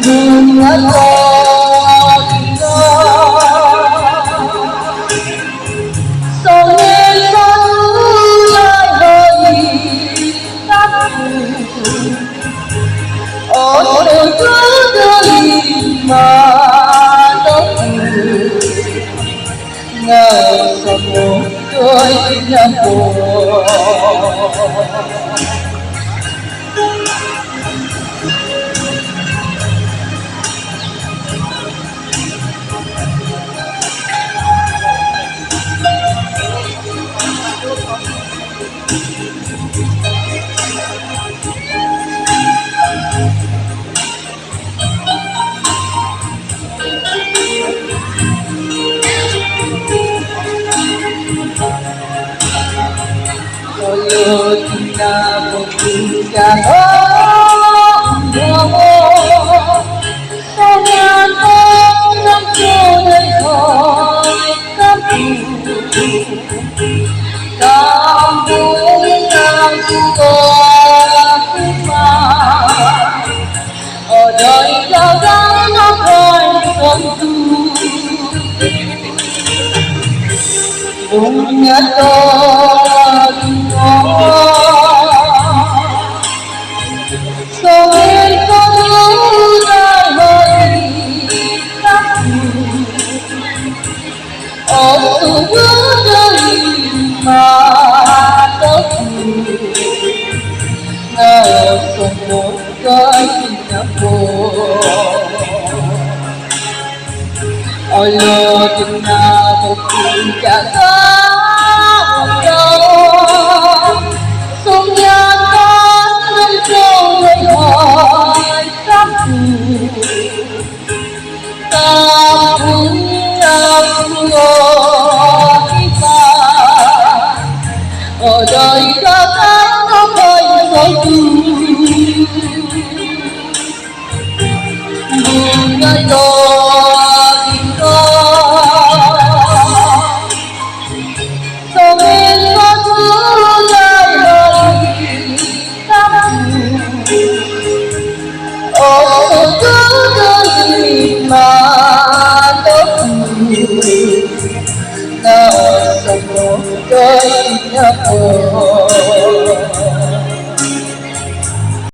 bunga sông lại hơi tắt ở đời đời mà đâu ngờ sông một cười nhạt buồn Ôi ta một tình cảm ôm sao ngàn ôm năm trôi khỏi cam cam vui cam có mà ở đời ta gắng nó khỏi không tu bunga sông lại hơi tắt ở giữa đời mà đâu ngờ sông một cái nhạc buồn ôi lừa tình nào một tình chả có một đâu sông nhan con năm trôi người hỏi các ta cũng đang ngồi ta ở đời ta có hơi khói buồn ngay đôi